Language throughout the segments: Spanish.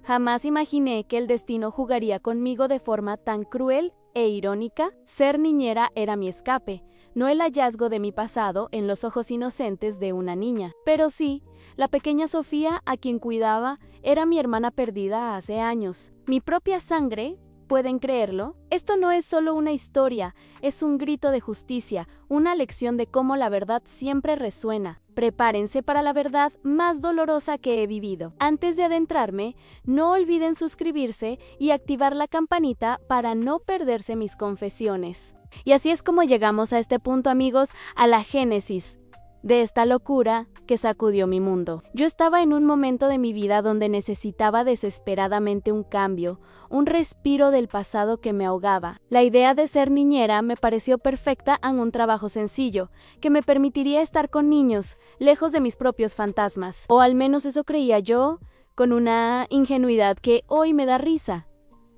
Jamás imaginé que el destino jugaría conmigo de forma tan cruel e irónica. Ser niñera era mi escape, no el hallazgo de mi pasado en los ojos inocentes de una niña. Pero sí, la pequeña Sofía, a quien cuidaba, era mi hermana perdida hace años. Mi propia sangre. ¿Pueden creerlo? Esto no es solo una historia, es un grito de justicia, una lección de cómo la verdad siempre resuena. Prepárense para la verdad más dolorosa que he vivido. Antes de adentrarme, no olviden suscribirse y activar la campanita para no perderse mis confesiones. Y así es como llegamos a este punto, amigos, a la génesis de esta locura que sacudió mi mundo. Yo estaba en un momento de mi vida donde necesitaba desesperadamente un cambio, un respiro del pasado que me ahogaba. La idea de ser niñera me pareció perfecta en un trabajo sencillo, que me permitiría estar con niños, lejos de mis propios fantasmas. O al menos eso creía yo, con una ingenuidad que hoy me da risa.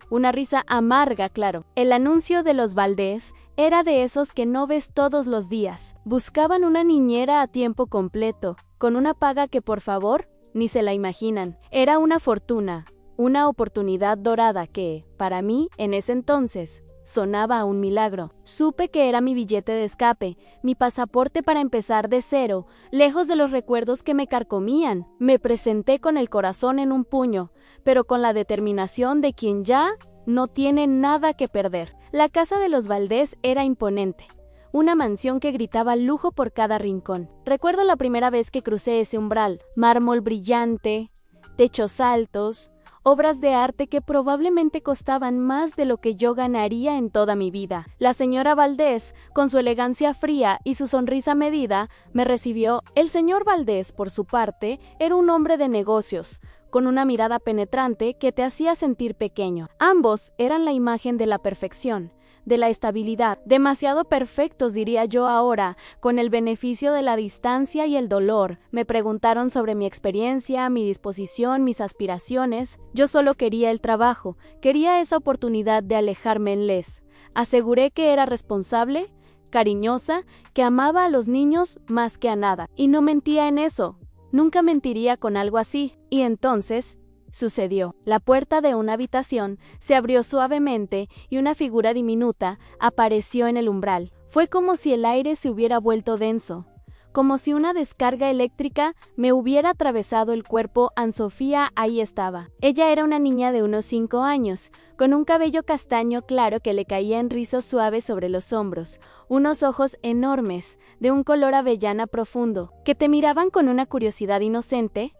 Una risa amarga, claro. El anuncio de los Valdés era de esos que no ves todos los días. Buscaban una niñera a tiempo completo, con una paga que, por favor, ni se la imaginan. Era una fortuna, una oportunidad dorada que, para mí, en ese entonces, sonaba a un milagro. Supe que era mi billete de escape, mi pasaporte para empezar de cero, lejos de los recuerdos que me carcomían. Me presenté con el corazón en un puño, pero con la determinación de quien ya no tiene nada que perder. La casa de los Valdés era imponente, una mansión que gritaba lujo por cada rincón. Recuerdo la primera vez que crucé ese umbral, mármol brillante, techos altos, obras de arte que probablemente costaban más de lo que yo ganaría en toda mi vida. La señora Valdés, con su elegancia fría y su sonrisa medida, me recibió. El señor Valdés, por su parte, era un hombre de negocios, con una mirada penetrante que te hacía sentir pequeño. Ambos eran la imagen de la perfección, de la estabilidad, demasiado perfectos diría yo ahora, con el beneficio de la distancia y el dolor. Me preguntaron sobre mi experiencia, mi disposición, mis aspiraciones. Yo solo quería el trabajo, quería esa oportunidad de alejarme en les. Aseguré que era responsable, cariñosa, que amaba a los niños más que a nada. Y no mentía en eso. Nunca mentiría con algo así. Y entonces sucedió. La puerta de una habitación se abrió suavemente y una figura diminuta apareció en el umbral. Fue como si el aire se hubiera vuelto denso, como si una descarga eléctrica me hubiera atravesado el cuerpo. Ann Sofía ahí estaba. Ella era una niña de unos 5 años, con un cabello castaño claro que le caía en rizos suaves sobre los hombros, unos ojos enormes, de un color avellana profundo, que te miraban con una curiosidad inocente.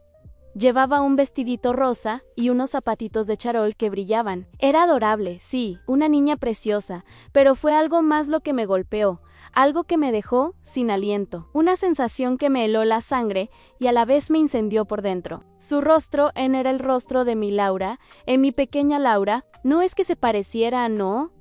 Llevaba un vestidito rosa y unos zapatitos de charol que brillaban. Era adorable, sí, una niña preciosa, pero fue algo más lo que me golpeó, algo que me dejó sin aliento, una sensación que me heló la sangre y a la vez me incendió por dentro. Su rostro era el rostro de mi Laura, mi pequeña Laura. No es que se pareciera, no,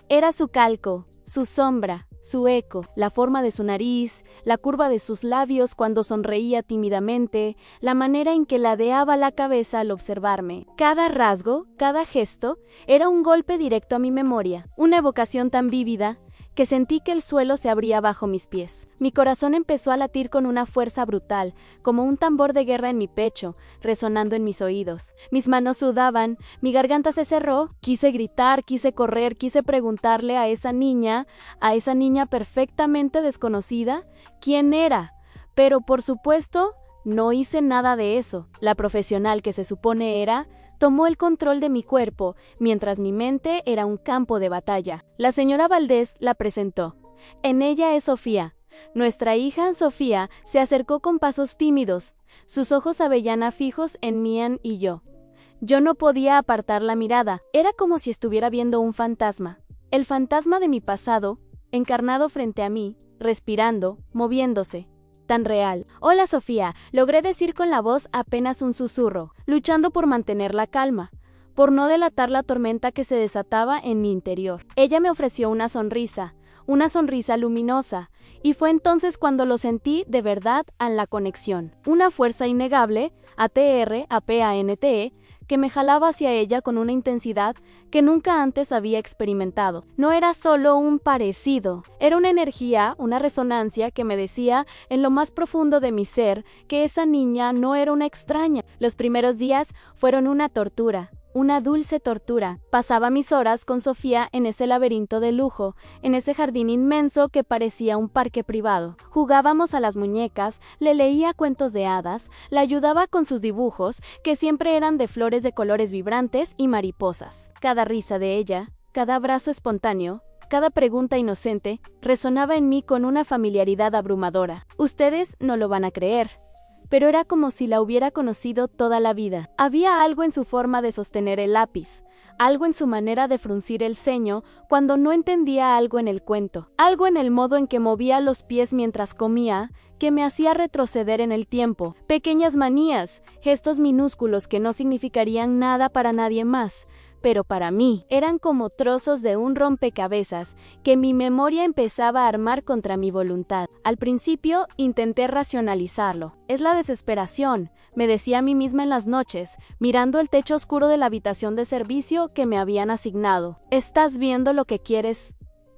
era su calco, su sombra, su eco, la forma de su nariz, la curva de sus labios cuando sonreía tímidamente, la manera en que ladeaba la cabeza al observarme. Cada rasgo, cada gesto, era un golpe directo a mi memoria, una evocación tan vívida que sentí que el suelo se abría bajo mis pies. Mi corazón empezó a latir con una fuerza brutal, como un tambor de guerra en mi pecho, resonando en mis oídos. Mis manos sudaban, mi garganta se cerró, quise gritar, quise correr, quise preguntarle a esa niña perfectamente desconocida, quién era. Pero por supuesto, no hice nada de eso. La profesional que se supone era, tomó el control de mi cuerpo, mientras mi mente era un campo de batalla. La señora Valdés la presentó. En ella es Sofía. Nuestra hija Ann Sofía se acercó con pasos tímidos, sus ojos avellana fijos en Mian y yo. Yo no podía apartar la mirada, era como si estuviera viendo un fantasma. El fantasma de mi pasado, encarnado frente a mí, respirando, moviéndose. Tan real. Hola Sofía, logré decir con la voz apenas un susurro, luchando por mantener la calma, por no delatar la tormenta que se desataba en mi interior. Ella me ofreció una sonrisa luminosa, y fue entonces cuando lo sentí de verdad en la conexión. Una fuerza innegable, ATR, APANTE, que me jalaba hacia ella con una intensidad que nunca antes había experimentado. No era solo un parecido, era una energía, una resonancia que me decía en lo más profundo de mi ser que esa niña no era una extraña. Los primeros días fueron una tortura. Una dulce tortura. Pasaba mis horas con Sofía en ese laberinto de lujo, en ese jardín inmenso que parecía un parque privado. Jugábamos a las muñecas, le leía cuentos de hadas, la ayudaba con sus dibujos, que siempre eran de flores de colores vibrantes y mariposas. Cada risa de ella, cada abrazo espontáneo, cada pregunta inocente, resonaba en mí con una familiaridad abrumadora. Ustedes no lo van a creer, pero era como si la hubiera conocido toda la vida. Había algo en su forma de sostener el lápiz, algo en su manera de fruncir el ceño cuando no entendía algo en el cuento, algo en el modo en que movía los pies mientras comía, que me hacía retroceder en el tiempo. Pequeñas manías, gestos minúsculos que no significarían nada para nadie más, pero para mí eran como trozos de un rompecabezas que mi memoria empezaba a armar contra mi voluntad. Al principio intenté racionalizarlo. Es la desesperación, me decía a mí misma en las noches, mirando el techo oscuro de la habitación de servicio que me habían asignado. Estás viendo lo que quieres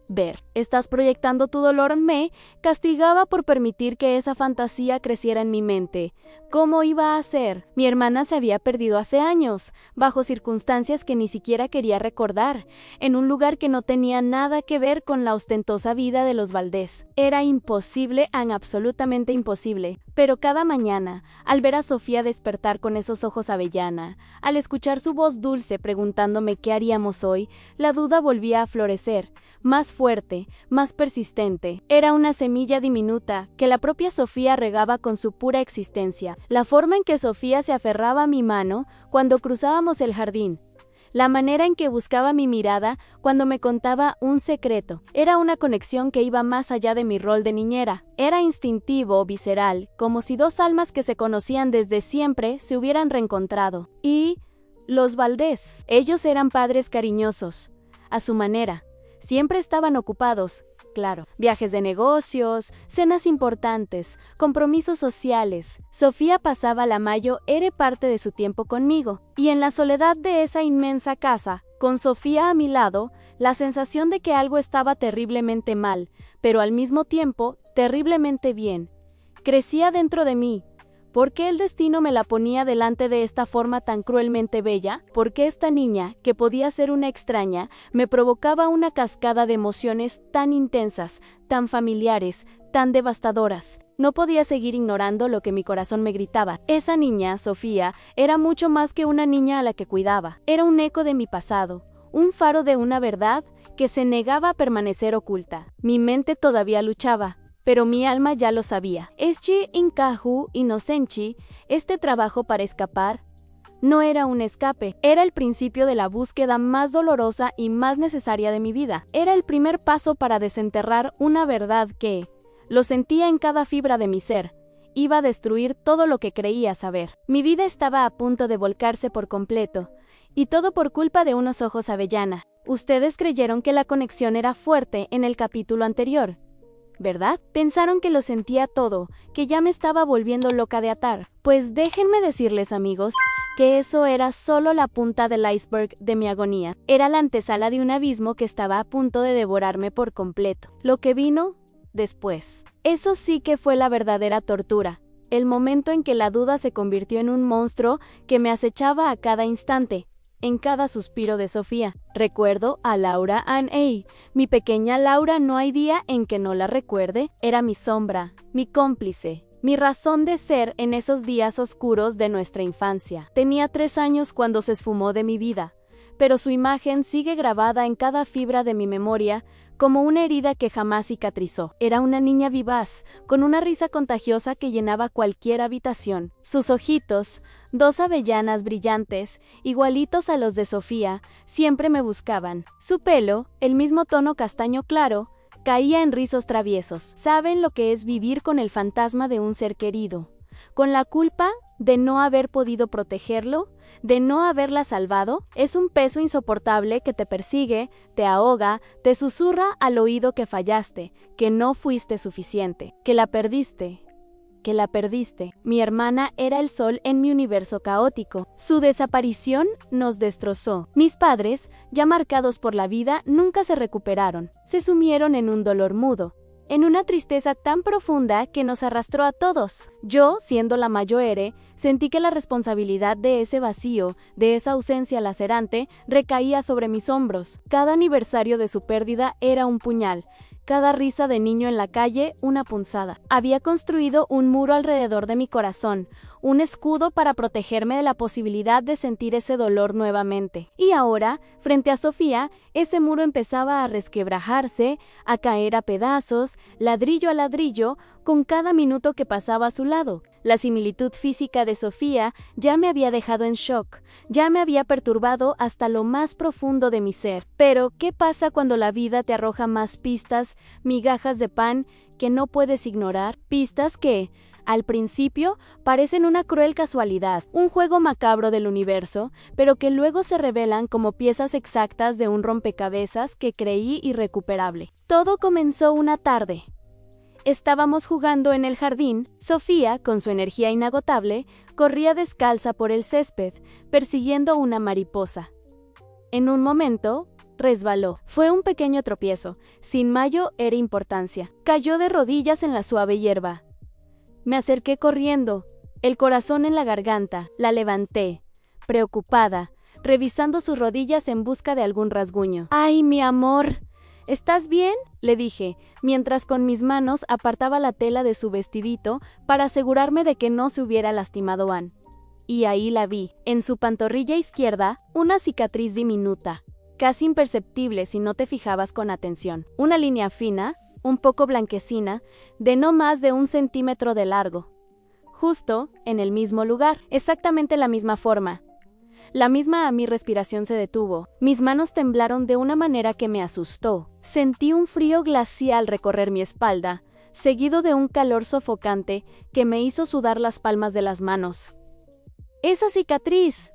ver. Estás proyectando tu dolor. Me castigaba por permitir que esa fantasía creciera en mi mente. ¿Cómo iba a ser? Mi hermana se había perdido hace años, bajo circunstancias que ni siquiera quería recordar, en un lugar que no tenía nada que ver con la ostentosa vida de los Valdés. Era imposible, absolutamente imposible. Pero cada mañana, al ver a Sofía despertar con esos ojos avellana, al escuchar su voz dulce preguntándome qué haríamos hoy, la duda volvía a florecer. Más fuerte, más persistente. Era una semilla diminuta que la propia Sofía regaba con su pura existencia. La forma en que Sofía se aferraba a mi mano cuando cruzábamos el jardín. La manera en que buscaba mi mirada cuando me contaba un secreto. Era una conexión que iba más allá de mi rol de niñera. Era instintivo, visceral, como si dos almas que se conocían desde siempre se hubieran reencontrado. Y los Valdés. Ellos eran padres cariñosos, a su manera. Siempre estaban ocupados, claro. Viajes de negocios, cenas importantes, compromisos sociales. Sofía pasaba la mayor parte de su tiempo conmigo, y en la soledad de esa inmensa casa, con Sofía a mi lado, la sensación de que algo estaba terriblemente mal, pero al mismo tiempo, terriblemente bien, crecía dentro de mí. ¿Por qué el destino me la ponía delante de esta forma tan cruelmente bella? ¿Por qué esta niña, que podía ser una extraña, me provocaba una cascada de emociones tan intensas, tan familiares, tan devastadoras? No podía seguir ignorando lo que mi corazón me gritaba. Esa niña, Sofía, era mucho más que una niña a la que cuidaba. Era un eco de mi pasado, un faro de una verdad que se negaba a permanecer oculta. Mi mente todavía luchaba, pero mi alma ya lo sabía. Eschi Inkahu Inocenchi, este trabajo para escapar, no era un escape, era el principio de la búsqueda más dolorosa y más necesaria de mi vida. Era el primer paso para desenterrar una verdad que, lo sentía en cada fibra de mi ser, iba a destruir todo lo que creía saber. Mi vida estaba a punto de volcarse por completo, y todo por culpa de unos ojos avellana. Ustedes creyeron que la conexión era fuerte en el capítulo anterior, ¿verdad? Pensaron que lo sentía todo, que ya me estaba volviendo loca de atar. Pues déjenme decirles, amigos, que eso era solo la punta del iceberg de mi agonía. Era la antesala de un abismo que estaba a punto de devorarme por completo. Lo que vino después. Eso sí que fue la verdadera tortura. El momento en que la duda se convirtió en un monstruo que me acechaba a cada instante, en cada suspiro de Sofía. Recuerdo a Laura Ann A. Mi pequeña Laura, no hay día en que no la recuerde. Era mi sombra, mi cómplice, mi razón de ser en esos días oscuros de nuestra infancia. Tenía 3 años cuando se esfumó de mi vida, pero su imagen sigue grabada en cada fibra de mi memoria como una herida que jamás cicatrizó. Era una niña vivaz, con una risa contagiosa que llenaba cualquier habitación. Sus ojitos, 2 avellanas brillantes, igualitos a los de Sofía, siempre me buscaban. Su pelo, el mismo tono castaño claro, caía en rizos traviesos. ¿Saben lo que es vivir con el fantasma de un ser querido? Con la culpa de no haber podido protegerlo, de no haberla salvado. Es un peso insoportable que te persigue, te ahoga, te susurra al oído que fallaste, que no fuiste suficiente, que la perdiste, que la perdiste. Mi hermana era el sol en mi universo caótico. Su desaparición nos destrozó. Mis padres, ya marcados por la vida, nunca se recuperaron. Se sumieron en un dolor mudo, en una tristeza tan profunda que nos arrastró a todos. Yo, siendo la mayor, sentí que la responsabilidad de ese vacío, de esa ausencia lacerante, recaía sobre mis hombros. Cada aniversario de su pérdida era un puñal. Cada risa de niño en la calle, una punzada. Había construido un muro alrededor de mi corazón, un escudo para protegerme de la posibilidad de sentir ese dolor nuevamente. Y ahora, frente a Sofía, ese muro empezaba a resquebrajarse, a caer a pedazos, ladrillo a ladrillo, con cada minuto que pasaba a su lado. La similitud física de Sofía ya me había dejado en shock, ya me había perturbado hasta lo más profundo de mi ser. Pero, ¿qué pasa cuando la vida te arroja más pistas, migajas de pan, que no puedes ignorar? Pistas que, al principio, parecen una cruel casualidad, un juego macabro del universo, pero que luego se revelan como piezas exactas de un rompecabezas que creí irrecuperable. Todo comenzó una tarde. Estábamos jugando en el jardín. Sofía, con su energía inagotable, corría descalza por el césped, persiguiendo una mariposa. En un momento, resbaló. Fue un pequeño tropiezo. Sin mayo era importancia. Cayó de rodillas en la suave hierba. Me acerqué corriendo, el corazón en la garganta. La levanté, preocupada, revisando sus rodillas en busca de algún rasguño. ¡Ay, mi amor! ¿Estás bien?, le dije, mientras con mis manos apartaba la tela de su vestidito para asegurarme de que no se hubiera lastimado Ann. Y ahí la vi, en su pantorrilla izquierda, una cicatriz diminuta, casi imperceptible si no te fijabas con atención. Una línea fina, un poco blanquecina, de no más de 1 centímetro de largo. Justo en el mismo lugar, exactamente la misma forma. La misma. Mi respiración se detuvo. Mis manos temblaron de una manera que me asustó. Sentí un frío glacial recorrer mi espalda, seguido de un calor sofocante que me hizo sudar las palmas de las manos. ¡Esa cicatriz!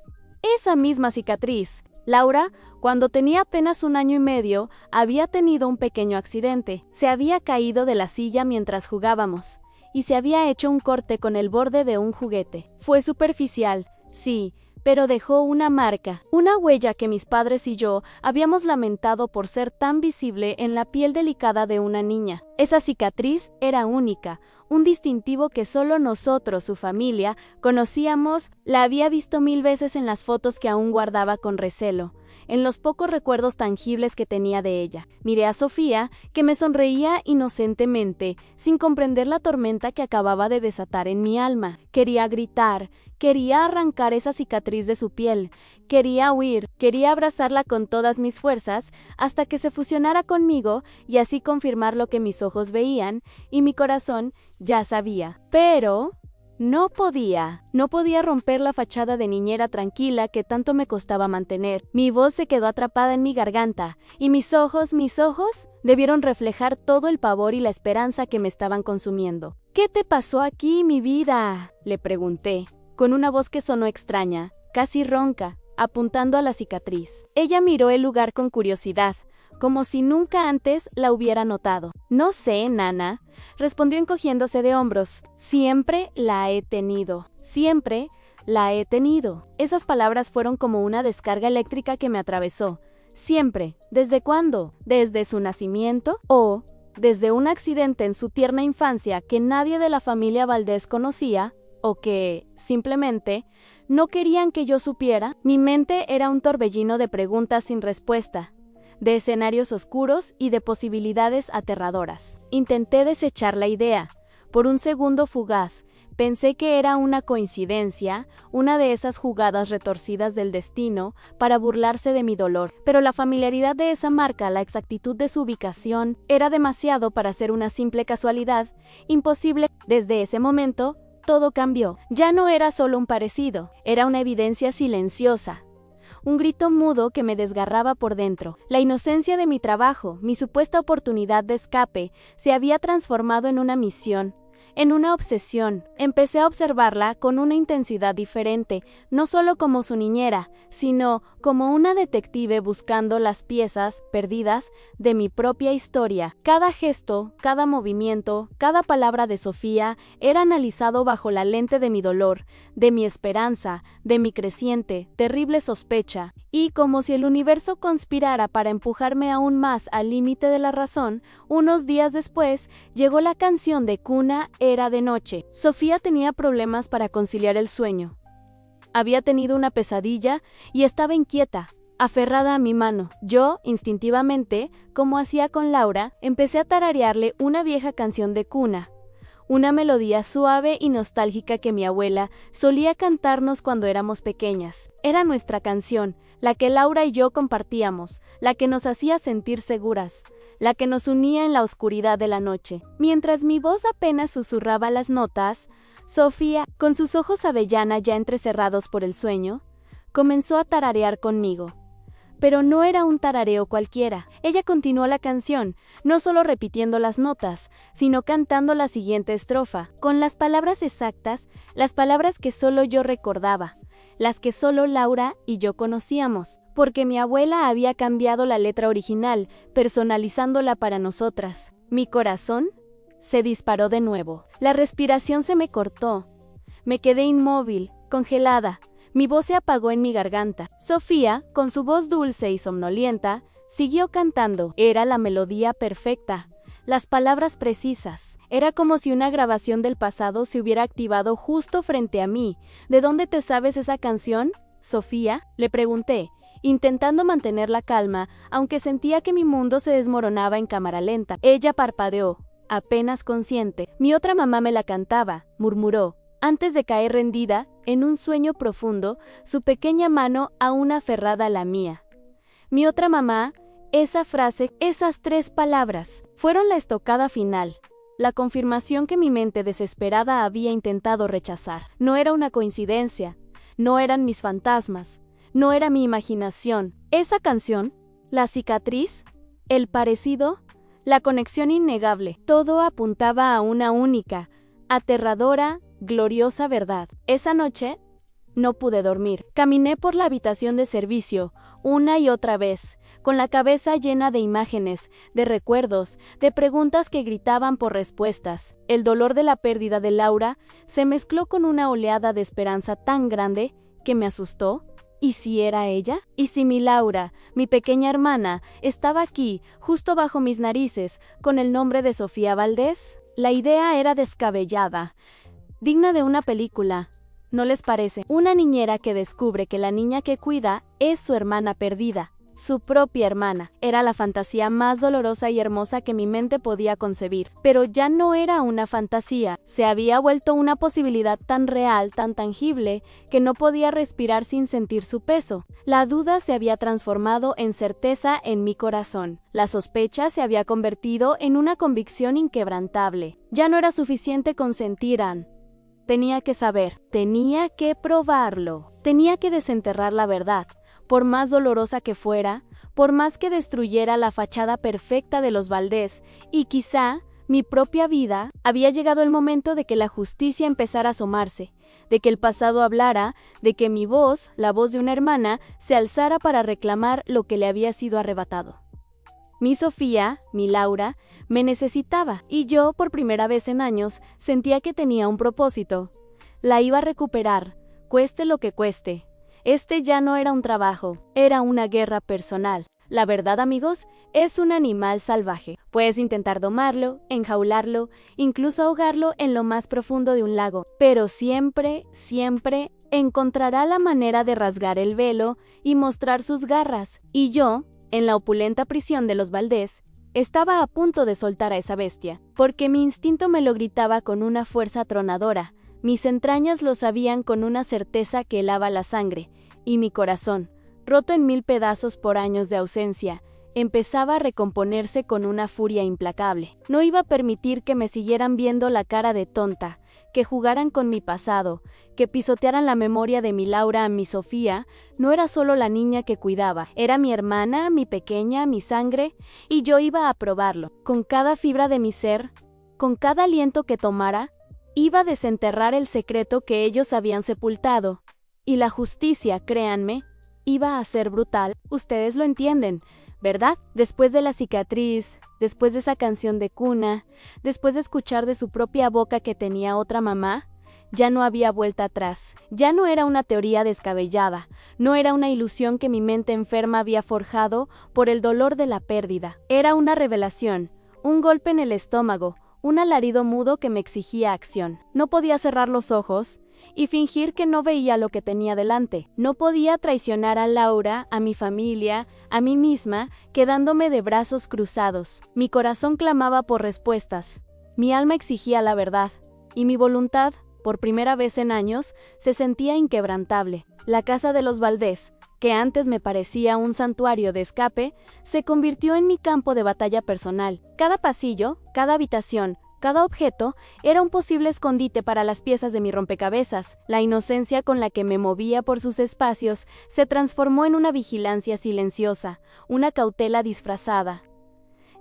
¡Esa misma cicatriz! Laura, cuando tenía apenas 1 año y medio, había tenido un pequeño accidente. Se había caído de la silla mientras jugábamos, y se había hecho un corte con el borde de un juguete. Fue superficial, sí, pero dejó una marca, una huella que mis padres y yo habíamos lamentado por ser tan visible en la piel delicada de una niña. Esa cicatriz era única, un distintivo que solo nosotros, su familia, conocíamos. La había visto 1000 veces en las fotos que aún guardaba con recelo, en los pocos recuerdos tangibles que tenía de ella. Miré a Sofía, que me sonreía inocentemente, sin comprender la tormenta que acababa de desatar en mi alma. Quería gritar, quería arrancar esa cicatriz de su piel, quería huir, quería abrazarla con todas mis fuerzas hasta que se fusionara conmigo y así confirmar lo que mis ojos veían y mi corazón ya sabía. Pero no podía romper la fachada de niñera tranquila que tanto me costaba mantener. Mi voz se quedó atrapada en mi garganta, y mis ojos debieron reflejar todo el pavor y la esperanza que me estaban consumiendo. ¿Qué te pasó aquí, mi vida?, le pregunté, con una voz que sonó extraña, casi ronca, apuntando a la cicatriz. Ella miró el lugar con curiosidad, como si nunca antes la hubiera notado. No sé, nana, respondió encogiéndose de hombros. Siempre la he tenido. Siempre la he tenido. Esas palabras fueron como una descarga eléctrica que me atravesó. Siempre. ¿Desde cuándo? ¿Desde su nacimiento? ¿O desde un accidente en su tierna infancia que nadie de la familia Valdés conocía? ¿O que, simplemente, no querían que yo supiera? Mi mente era un torbellino de preguntas sin respuesta, de escenarios oscuros y de posibilidades aterradoras. Intenté desechar la idea. Por un segundo fugaz, pensé que era una coincidencia, una de esas jugadas retorcidas del destino para burlarse de mi dolor. Pero la familiaridad de esa marca, la exactitud de su ubicación, era demasiado para ser una simple casualidad, imposible. Desde ese momento, todo cambió. Ya no era solo un parecido, era una evidencia silenciosa. Un grito mudo que me desgarraba por dentro. La inocencia de mi trabajo, mi supuesta oportunidad de escape, se había transformado en una misión, en una obsesión. Empecé a observarla con una intensidad diferente, no solo como su niñera, sino como una detective buscando las piezas perdidas de mi propia historia. Cada gesto, cada movimiento, cada palabra de Sofía era analizado bajo la lente de mi dolor, de mi esperanza, de mi creciente, terrible sospecha, y como si el universo conspirara para empujarme aún más al límite de la razón, unos días después llegó la canción de cuna Era de noche. Sofía tenía problemas para conciliar el sueño. Había tenido una pesadilla y estaba inquieta, aferrada a mi mano. Yo, instintivamente, como hacía con Laura, empecé a tararearle una vieja canción de cuna, una melodía suave y nostálgica que mi abuela solía cantarnos cuando éramos pequeñas. Era nuestra canción, la que Laura y yo compartíamos, la que nos hacía sentir seguras, la que nos unía en la oscuridad de la noche. Mientras mi voz apenas susurraba las notas, Sofía, con sus ojos avellana ya entrecerrados por el sueño, comenzó a tararear conmigo. Pero no era un tarareo cualquiera. Ella continuó la canción, no solo repitiendo las notas, sino cantando la siguiente estrofa, con las palabras exactas, las palabras que solo yo recordaba, las que solo Laura y yo conocíamos, porque mi abuela había cambiado la letra original, personalizándola para nosotras. Mi corazón se disparó de nuevo. La respiración se me cortó. Me quedé inmóvil, congelada. Mi voz se apagó en mi garganta. Sofía, con su voz dulce y somnolienta, siguió cantando. Era la melodía perfecta, las palabras precisas. Era como si una grabación del pasado se hubiera activado justo frente a mí. ¿De dónde te sabes esa canción, Sofía?, le pregunté, intentando mantener la calma, aunque sentía que mi mundo se desmoronaba en cámara lenta. Ella parpadeó, apenas consciente. Mi otra mamá me la cantaba, murmuró, antes de caer rendida, en un sueño profundo, su pequeña mano aún aferrada a la mía. Mi otra mamá, esa frase, esas 3 palabras, fueron la estocada final, la confirmación que mi mente desesperada había intentado rechazar. No era una coincidencia, no eran mis fantasmas, no era mi imaginación. Esa canción, la cicatriz, el parecido, la conexión innegable, todo apuntaba a una única, aterradora, gloriosa verdad. Esa noche no pude dormir. Caminé por la habitación de servicio, una y otra vez, con la cabeza llena de imágenes, de recuerdos, de preguntas que gritaban por respuestas. El dolor de la pérdida de Laura se mezcló con una oleada de esperanza tan grande que me asustó. ¿Y si era ella? ¿Y si mi Laura, mi pequeña hermana, estaba aquí, justo bajo mis narices, con el nombre de Sofía Valdés? La idea era descabellada, digna de una película, ¿no les parece? Una niñera que descubre que la niña que cuida es su hermana perdida, su propia hermana. Era la fantasía más dolorosa y hermosa que mi mente podía concebir. Pero ya no era una fantasía, se había vuelto una posibilidad tan real, tan tangible, que no podía respirar sin sentir su peso. La duda se había transformado en certeza en mi corazón. La sospecha se había convertido en una convicción inquebrantable. Ya no era suficiente con sentir. Tenía que saber, tenía que probarlo, tenía que desenterrar la verdad, por más dolorosa que fuera, por más que destruyera la fachada perfecta de los Valdés, y quizá mi propia vida. Había llegado el momento de que la justicia empezara a asomarse, de que el pasado hablara, de que mi voz, la voz de una hermana, se alzara para reclamar lo que le había sido arrebatado. Mi Sofía, mi Laura, me necesitaba, y yo, por primera vez en años, sentía que tenía un propósito. La iba a recuperar, cueste lo que cueste. Este ya no era un trabajo, era una guerra personal. La verdad, amigos, es un animal salvaje. Puedes intentar domarlo, enjaularlo, incluso ahogarlo en lo más profundo de un lago, pero siempre, siempre encontrará la manera de rasgar el velo y mostrar sus garras. Y yo, en la opulenta prisión de los Valdés, estaba a punto de soltar a esa bestia, porque mi instinto me lo gritaba con una fuerza atronadora, mis entrañas lo sabían con una certeza que helaba la sangre, y mi corazón, roto en 1000 pedazos por años de ausencia, empezaba a recomponerse con una furia implacable. No iba a permitir que me siguieran viendo la cara de tonta, que jugaran con mi pasado, que pisotearan la memoria de mi Laura. Mi Sofía no era solo la niña que cuidaba, era mi hermana, mi pequeña, mi sangre, y yo iba a probarlo. Con cada fibra de mi ser, con cada aliento que tomara, Iba a desenterrar el secreto que ellos habían sepultado. Y la justicia, créanme, iba a ser brutal. Ustedes lo entienden, ¿verdad? Después de la cicatriz, después de esa canción de cuna, después de escuchar de su propia boca que tenía otra mamá, ya no había vuelta atrás. Ya no era una teoría descabellada, no era una ilusión que mi mente enferma había forjado por el dolor de la pérdida. Era una revelación, un golpe en el estómago, un alarido mudo que me exigía acción. No podía cerrar los ojos y fingir que no veía lo que tenía delante. No podía traicionar a Laura, a mi familia, a mí misma, quedándome de brazos cruzados. Mi corazón clamaba por respuestas, mi alma exigía la verdad, y mi voluntad, por primera vez en años, se sentía inquebrantable. La casa de los Valdés, que antes me parecía un santuario de escape, se convirtió en mi campo de batalla personal. Cada pasillo, cada habitación, cada objeto era un posible escondite para las piezas de mi rompecabezas. La inocencia con la que me movía por sus espacios se transformó en una vigilancia silenciosa, una cautela disfrazada.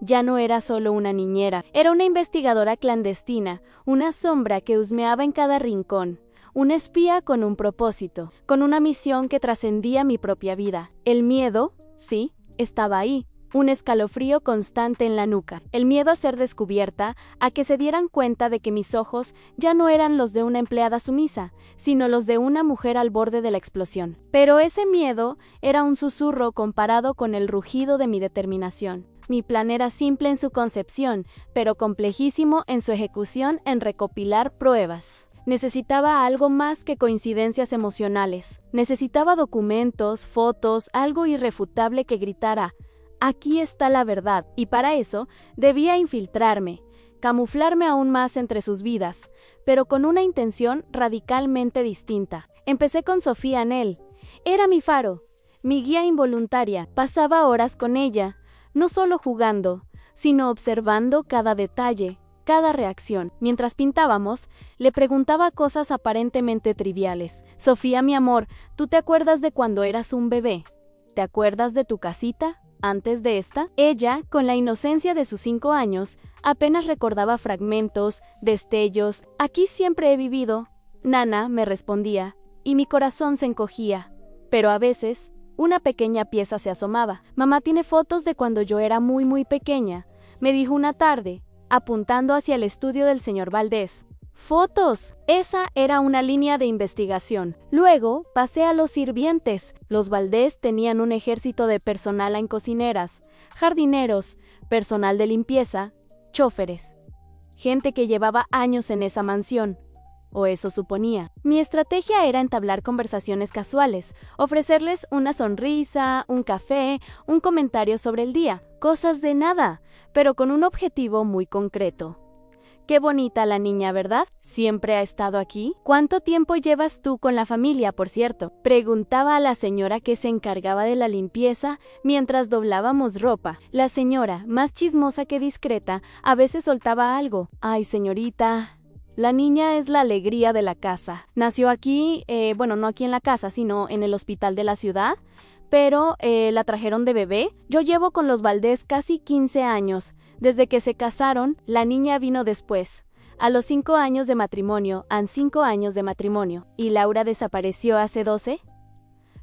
Ya no era solo una niñera, era una investigadora clandestina, una sombra que husmeaba en cada rincón, una espía con un propósito, con una misión que trascendía mi propia vida. El miedo, sí, estaba ahí, un escalofrío constante en la nuca, el miedo a ser descubierta, a que se dieran cuenta de que mis ojos ya no eran los de una empleada sumisa, sino los de una mujer al borde de la explosión. Pero ese miedo era un susurro comparado con el rugido de mi determinación. Mi plan era simple en su concepción, pero complejísimo en su ejecución en recopilar pruebas. Necesitaba algo más que coincidencias emocionales. Necesitaba documentos, fotos, algo irrefutable que gritara, aquí está la verdad, y para eso debía infiltrarme, camuflarme aún más entre sus vidas, pero con una intención radicalmente distinta. Empecé con Sofía Anel. Era mi faro, mi guía involuntaria. Pasaba horas con ella, no solo jugando, sino observando cada detalle, cada reacción. Mientras pintábamos, le preguntaba cosas aparentemente triviales. Sofía, mi amor, ¿tú te acuerdas de cuando eras un bebé? ¿Te acuerdas de tu casita antes de esta? Ella, con la inocencia de sus 5 años, apenas recordaba fragmentos, destellos. Aquí siempre he vivido, Nana, me respondía, y mi corazón se encogía. Pero a veces, una pequeña pieza se asomaba. Mamá tiene fotos de cuando yo era muy pequeña, me dijo una tarde, apuntando hacia el estudio del señor Valdés. ¡Fotos! Esa era una línea de investigación. Luego pasé a los sirvientes. Los Valdés tenían un ejército de personal en cocineras, jardineros, personal de limpieza, chóferes. Gente que llevaba años en esa mansión. O eso suponía. Mi estrategia era entablar conversaciones casuales, ofrecerles una sonrisa, un café, un comentario sobre el día, cosas de nada, pero con un objetivo muy concreto. Qué bonita la niña, ¿verdad? ¿Siempre ha estado aquí? ¿Cuánto tiempo llevas tú con la familia, por cierto? Preguntaba a la señora que se encargaba de la limpieza mientras doblábamos ropa. La señora, más chismosa que discreta, a veces soltaba algo. Ay, señorita, la niña es la alegría de la casa. Nació aquí, no aquí en la casa, sino en el hospital de la ciudad, pero la trajeron de bebé. Yo llevo con los Valdés casi 15 años. Desde que se casaron, la niña vino después. A los 5 años de matrimonio, han 5 años de matrimonio. ¿Y Laura desapareció hace 12?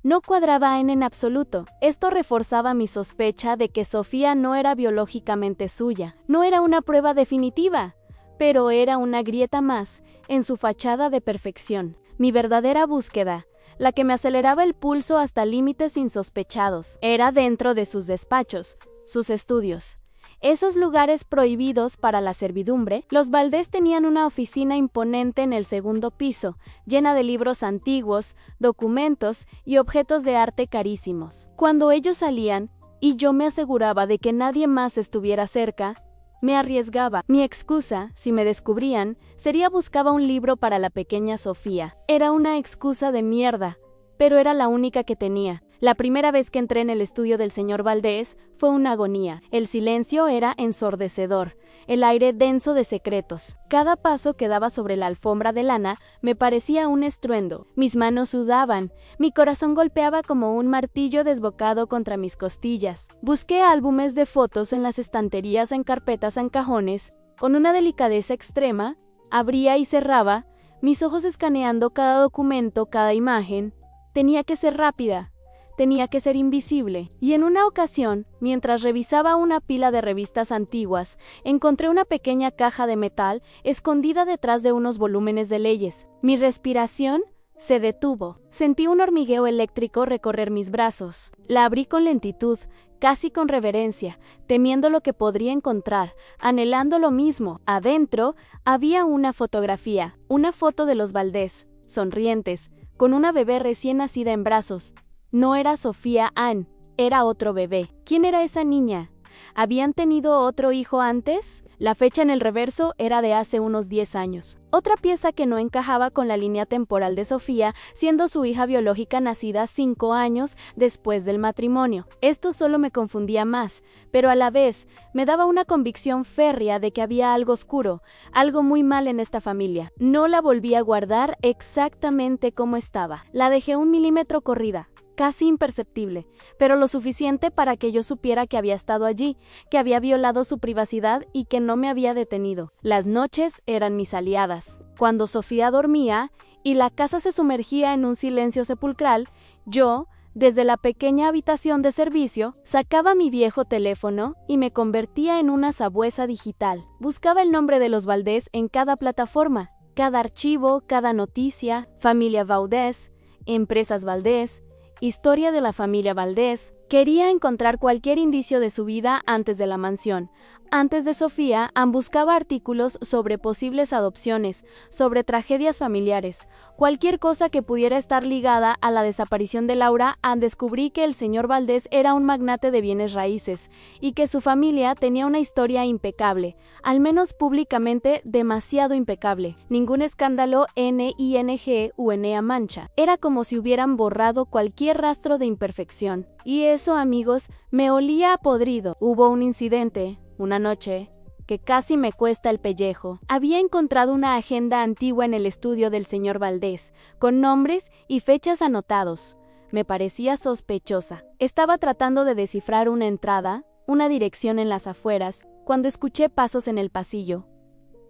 No cuadraba en absoluto. Esto reforzaba mi sospecha de que Sofía no era biológicamente suya. No era una prueba definitiva, pero era una grieta más en su fachada de perfección. Mi verdadera búsqueda, la que me aceleraba el pulso hasta límites insospechados, era dentro de sus despachos, sus estudios. Esos lugares prohibidos para la servidumbre. Los Valdés tenían una oficina imponente en el 2º piso, llena de libros antiguos, documentos y objetos de arte carísimos. Cuando ellos salían, y yo me aseguraba de que nadie más estuviera cerca, me arriesgaba. Mi excusa, si me descubrían, sería buscaba un libro para la pequeña Sofía. Era una excusa de mierda, pero era la única que tenía. La primera vez que entré en el estudio del señor Valdés fue una agonía. El silencio era ensordecedor, el aire denso de secretos. Cada paso que daba sobre la alfombra de lana me parecía un estruendo. Mis manos sudaban, mi corazón golpeaba como un martillo desbocado contra mis costillas. Busqué álbumes de fotos en las estanterías en carpetas en cajones. Con una delicadeza extrema, Abría y cerraba, mis ojos escaneando cada documento, cada imagen. Tenía que ser rápida, tenía que ser invisible. Y en una ocasión, mientras revisaba una pila de revistas antiguas, encontré una pequeña caja de metal escondida detrás de unos volúmenes de leyes. Mi respiración se detuvo. Sentí un hormigueo eléctrico recorrer mis brazos. La abrí con lentitud, casi con reverencia, temiendo lo que podría encontrar, anhelando lo mismo. Adentro había una fotografía, una foto de los Valdés, sonrientes, con una bebé recién nacida en brazos. No era Sofía Ann, era otro bebé. ¿Quién era esa niña? ¿Habían tenido otro hijo antes? La fecha en el reverso era de hace unos 10 años. Otra pieza que no encajaba con la línea temporal de Sofía, siendo su hija biológica nacida 5 años después del matrimonio. Esto solo me confundía más, pero a la vez me daba una convicción férrea de que había algo oscuro, algo muy mal en esta familia. No la volví a guardar exactamente como estaba. La dejé 1 milímetro corrida, casi imperceptible, pero lo suficiente para que yo supiera que había estado allí, que había violado su privacidad y que no me había detenido. Las noches eran mis aliadas. Cuando Sofía dormía y la casa se sumergía en un silencio sepulcral, yo, desde la pequeña habitación de servicio, sacaba mi viejo teléfono y me convertía en una sabuesa digital. Buscaba el nombre de los Valdés en cada plataforma, cada archivo, cada noticia, familia Valdés, empresas Valdés, historia de la familia Valdés. Quería encontrar cualquier indicio de su vida antes de la mansión. Antes de Sofía, Ann buscaba artículos sobre posibles adopciones, sobre tragedias familiares. Cualquier cosa que pudiera estar ligada a la desaparición de Laura. Ann descubrí que el señor Valdés era un magnate de bienes raíces y que su familia tenía una historia impecable, al menos públicamente demasiado impecable. Ningún escándalo NING u NA mancha. Era como si hubieran borrado cualquier rastro de imperfección. Y eso, amigos, me olía a podrido. Hubo un incidente, una noche, que casi me cuesta el pellejo. Había encontrado una agenda antigua en el estudio del señor Valdés, con nombres y fechas anotados. Me parecía sospechosa. Estaba tratando de descifrar una entrada, una dirección en las afueras, cuando escuché pasos en el pasillo.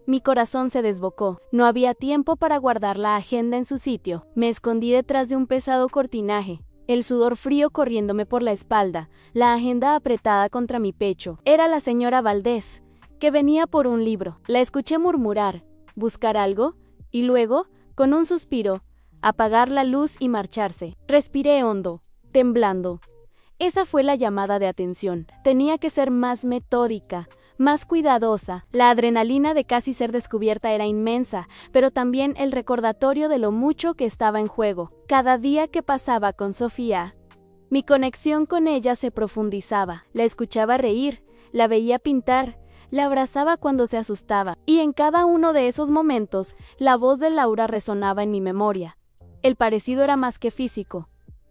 Mi corazón se desbocó. No había tiempo para guardar la agenda en su sitio. Me escondí detrás de un pesado cortinaje, el sudor frío corriéndome por la espalda, la agenda apretada contra mi pecho. Era la señora Valdés, que venía por un libro. La escuché murmurar, buscar algo, y luego, con un suspiro, apagar la luz y marcharse. Respiré hondo, temblando. Esa fue la llamada de atención. Tenía que ser más metódica, más cuidadosa. La adrenalina de casi ser descubierta era inmensa, pero también el recordatorio de lo mucho que estaba en juego. Cada día que pasaba con Sofía, mi conexión con ella se profundizaba. La escuchaba reír, la veía pintar, la abrazaba cuando se asustaba, y en cada uno de esos momentos, la voz de Laura resonaba en mi memoria. El parecido era más que físico.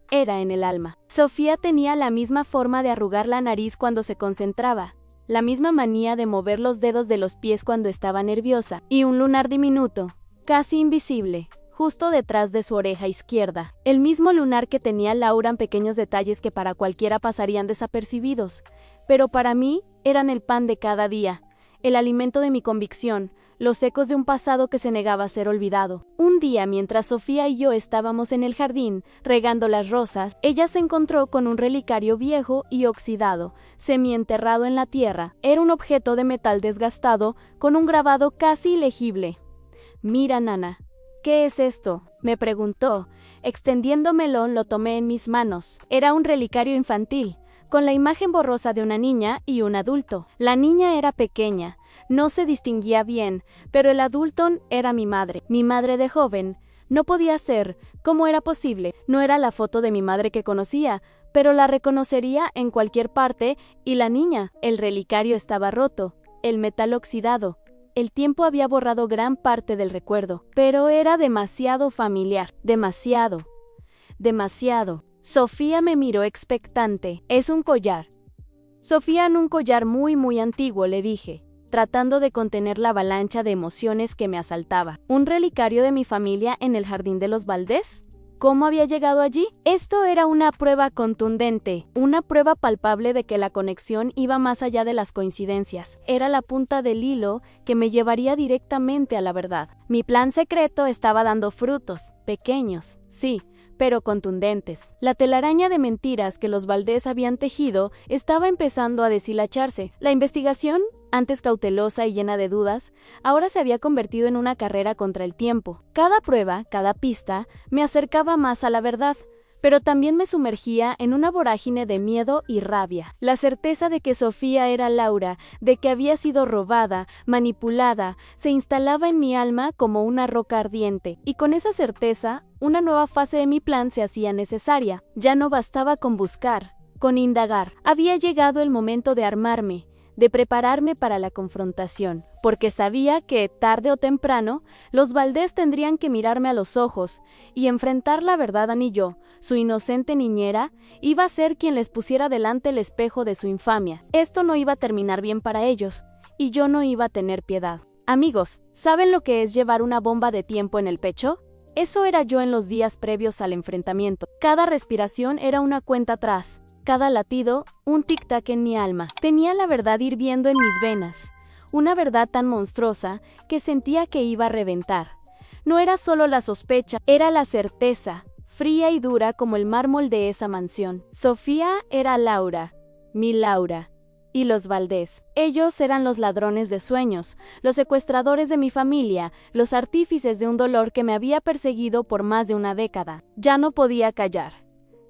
Era en el alma. Sofía tenía la misma forma de arrugar la nariz cuando se concentraba, la misma manía de mover los dedos de los pies cuando estaba nerviosa, y un lunar diminuto, casi invisible, justo detrás de su oreja izquierda. El mismo lunar que tenía Laura en pequeños detalles que para cualquiera pasarían desapercibidos, pero para mí eran el pan de cada día, el alimento de mi convicción, los ecos de un pasado que se negaba a ser olvidado. Un día, mientras Sofía y yo estábamos en el jardín, regando las rosas, ella se encontró con un relicario viejo y oxidado, semienterrado en la tierra. Era un objeto de metal desgastado, con un grabado casi ilegible. «Mira, Nana, ¿qué es esto?», me preguntó. Extendiéndomelo, lo tomé en mis manos. Era un relicario infantil, con la imagen borrosa de una niña y un adulto. La niña era pequeña, no se distinguía bien, pero el adulto era mi madre de joven. No podía ser. ¿Cómo era posible? No era la foto de mi madre que conocía, pero la reconocería en cualquier parte. Y la niña, el relicario estaba roto, el metal oxidado. El tiempo había borrado gran parte del recuerdo, pero era demasiado familiar, demasiado. Sofía me miró expectante. «Es un collar». «Sofía, en un collar muy antiguo», le dije, tratando de contener la avalancha de emociones que me asaltaba. «¿Un relicario de mi familia en el jardín de los Valdés?». ¿Cómo había llegado allí? Esto era una prueba contundente, una prueba palpable de que la conexión iba más allá de las coincidencias. Era la punta del hilo que me llevaría directamente a la verdad. Mi plan secreto estaba dando frutos, pequeños, sí, pero contundentes. La telaraña de mentiras que los Valdés habían tejido estaba empezando a deshilacharse. La investigación, antes cautelosa y llena de dudas, ahora se había convertido en una carrera contra el tiempo. Cada prueba, cada pista, me acercaba más a la verdad, pero también me sumergía en una vorágine de miedo y rabia. La certeza de que Sofía era Laura, de que había sido robada, manipulada, se instalaba en mi alma como una roca ardiente, y con esa certeza, una nueva fase de mi plan se hacía necesaria. Ya no bastaba con buscar, con indagar. Había llegado el momento de armarme, de prepararme para la confrontación, porque sabía que, tarde o temprano, los Valdés tendrían que mirarme a los ojos y enfrentar la verdad. Ni yo, su inocente niñera, iba a ser quien les pusiera delante el espejo de su infamia. Esto no iba a terminar bien para ellos, y yo no iba a tener piedad. Amigos, ¿saben lo que es llevar una bomba de tiempo en el pecho? Eso era yo en los días previos al enfrentamiento. Cada respiración era una cuenta atrás. Cada latido, un tic-tac en mi alma. Tenía la verdad hirviendo en mis venas. Una verdad tan monstruosa que sentía que iba a reventar. No era solo la sospecha, era la certeza, fría y dura como el mármol de esa mansión. Sofía era Laura, mi Laura. Y los Valdés. Ellos eran los ladrones de sueños, los secuestradores de mi familia, los artífices de un dolor que me había perseguido por más de una década. Ya no podía callar.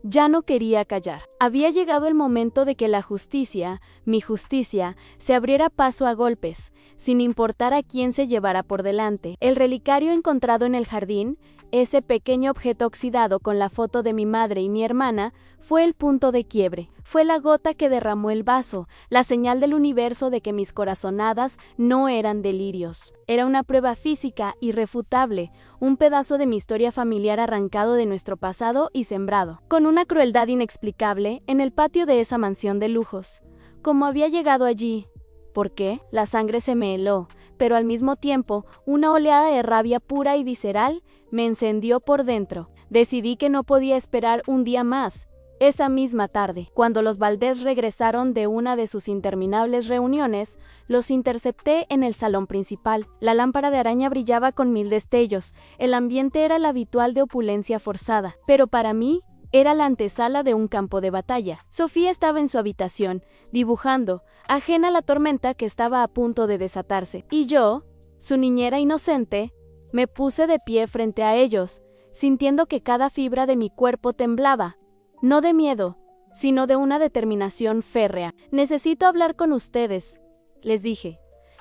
Ya no quería callar. Había llegado el momento de que la justicia, mi justicia, se abriera paso a golpes, sin importar a quién se llevara por delante. El relicario encontrado en el jardín, ese pequeño objeto oxidado con la foto de mi madre y mi hermana, fue el punto de quiebre. Fue la gota que derramó el vaso, la señal del universo de que mis corazonadas no eran delirios. Era una prueba física irrefutable, un pedazo de mi historia familiar arrancado de nuestro pasado y sembrado, con una crueldad inexplicable, en el patio de esa mansión de lujos. ¿Cómo había llegado allí? ¿Por qué? La sangre se me heló, pero al mismo tiempo, una oleada de rabia pura y visceral me encendió por dentro. Decidí que no podía esperar un día más. Esa misma tarde, cuando los Valdés regresaron de una de sus interminables reuniones, los intercepté en el salón principal. La lámpara de araña brillaba con 1000 destellos. El ambiente era el habitual de opulencia forzada, pero para mí era la antesala de un campo de batalla. Sofía estaba en su habitación, dibujando, ajena a la tormenta que estaba a punto de desatarse. Y yo, su niñera inocente, me puse de pie frente a ellos, sintiendo que cada fibra de mi cuerpo temblaba. No de miedo, sino de una determinación férrea. «Necesito hablar con ustedes», les dije,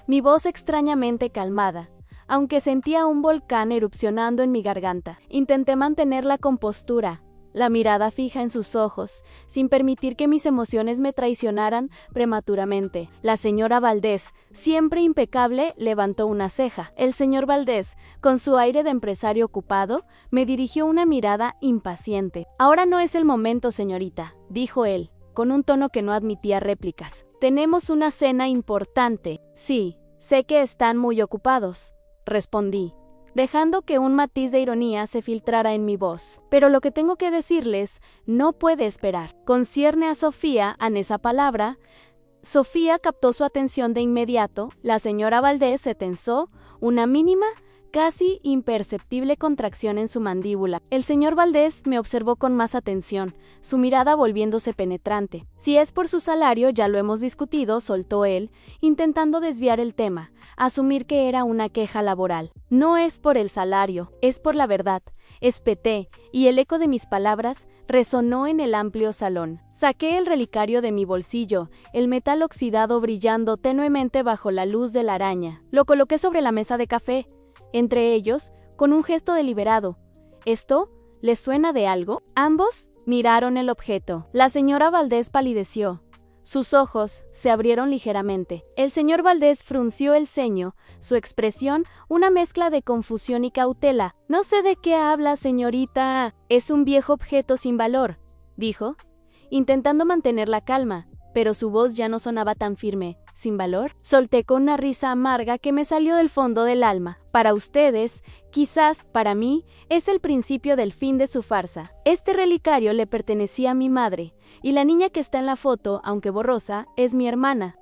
mi voz extrañamente calmada, aunque sentía un volcán erupcionando en mi garganta. Intenté mantener la compostura, la mirada fija en sus ojos, sin permitir que mis emociones me traicionaran prematuramente. La señora Valdés, siempre impecable, levantó una ceja. El señor Valdés, con su aire de empresario ocupado, me dirigió una mirada impaciente. «Ahora no es el momento, señorita», dijo él, con un tono que no admitía réplicas. «Tenemos una cena importante». «Sí, sé que están muy ocupados», respondí, dejando que un matiz de ironía se filtrara en mi voz. «Pero lo que tengo que decirles no puede esperar. Concierne a Sofía», en esa palabra. Sofía captó su atención de inmediato. La señora Valdés se tensó, una mínima, casi imperceptible contracción en su mandíbula. El señor Valdés me observó con más atención, su mirada volviéndose penetrante. «Si es por su salario, ya lo hemos discutido», soltó él, intentando desviar el tema, asumir que era una queja laboral. «No es por el salario, es por la verdad», espeté, y el eco de mis palabras resonó en el amplio salón. Saqué el relicario de mi bolsillo, el metal oxidado brillando tenuemente bajo la luz de la araña. Lo coloqué sobre la mesa de café, entre ellos, con un gesto deliberado. «¿Esto les suena de algo?» Ambos miraron el objeto. La señora Valdés palideció. Sus ojos se abrieron ligeramente. El señor Valdés frunció el ceño, su expresión una mezcla de confusión y cautela. «No sé de qué habla, señorita. Es un viejo objeto sin valor», dijo, intentando mantener la calma. pero su voz ya no sonaba tan firme, sin valor. Solté con una risa amarga que me salió del fondo del alma. Para ustedes, quizás para mí, es el principio del fin de su farsa. Este relicario le pertenecía a mi madre, y la niña que está en la foto, aunque borrosa, es mi hermana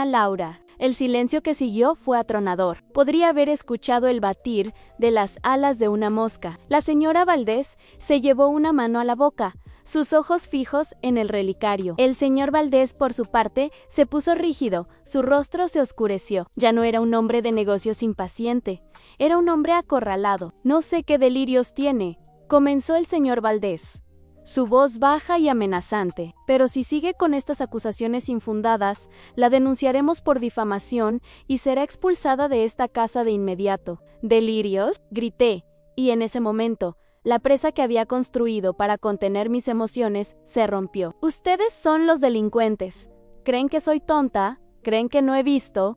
Laura. El silencio que siguió fue atronador. Podría haber escuchado el batir de las alas de una mosca. La señora Valdés se llevó una mano a la boca, sus ojos fijos en el relicario. El señor Valdés, por su parte, se puso rígido, su rostro se oscureció. Ya no era un hombre de negocios impaciente, era un hombre acorralado. No sé qué delirios tiene, comenzó el señor Valdés, su voz baja y amenazante. Pero si sigue con estas acusaciones infundadas, la denunciaremos por difamación y será expulsada de esta casa de inmediato. ¿Delirios?, grité, y en ese momento, la presa que había construido para contener mis emociones se rompió. Ustedes son los delincuentes. ¿Creen que soy tonta? ¿Creen que no he visto?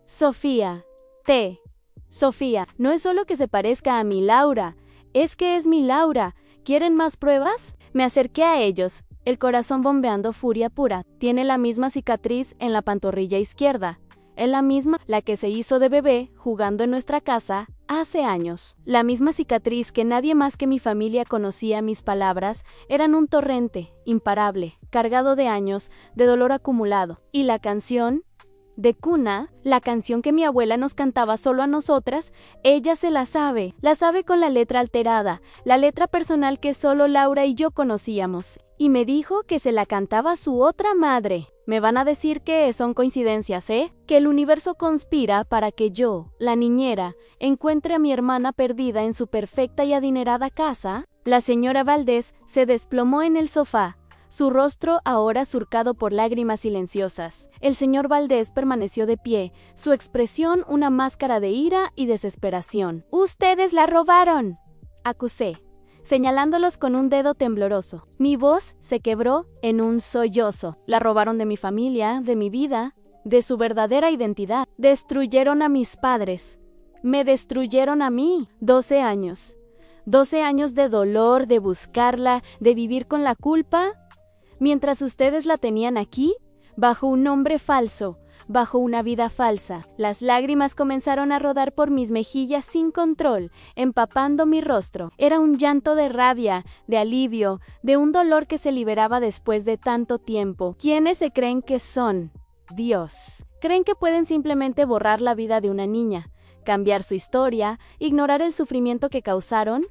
Sofía. Sofía, no es solo que se parezca a mi Laura, es que es mi Laura. ¿Quieren más pruebas? Me acerqué a ellos, el corazón bombeando furia pura. Tiene la misma cicatriz en la pantorrilla izquierda. Es la misma, la que se hizo de bebé jugando en nuestra casa hace años. La misma cicatriz que nadie más que mi familia conocía. Mis palabras eran un torrente imparable, cargado de años, de dolor acumulado. Y la canción de cuna, la canción que mi abuela nos cantaba solo a nosotras, ella se la sabe con la letra alterada, la letra personal que solo Laura y yo conocíamos. Y me dijo que se la cantaba su otra madre. Me van a decir que son coincidencias, ¿eh? Que el universo conspira para que yo, la niñera, encuentre a mi hermana perdida en su perfecta y adinerada casa. La señora Valdés se desplomó en el sofá, su rostro ahora surcado por lágrimas silenciosas. El señor Valdés permaneció de pie, su expresión una máscara de ira y desesperación. «¡Ustedes la robaron!», acusé, señalándolos con un dedo tembloroso. Mi voz se quebró en un sollozo. La robaron de mi familia, de mi vida, de su verdadera identidad. Destruyeron a mis padres. Me destruyeron a mí. 12 años. 12 años de dolor, de buscarla, de vivir con la culpa, mientras ustedes la tenían aquí, bajo un nombre falso, bajo una vida falsa. Las lágrimas comenzaron a rodar por mis mejillas sin control, empapando mi rostro. Era un llanto de rabia, de alivio, de un dolor que se liberaba después de tanto tiempo. ¿Quiénes se creen que son? Dios. ¿Creen que pueden simplemente borrar la vida de una niña, cambiar su historia, ignorar el sufrimiento que causaron?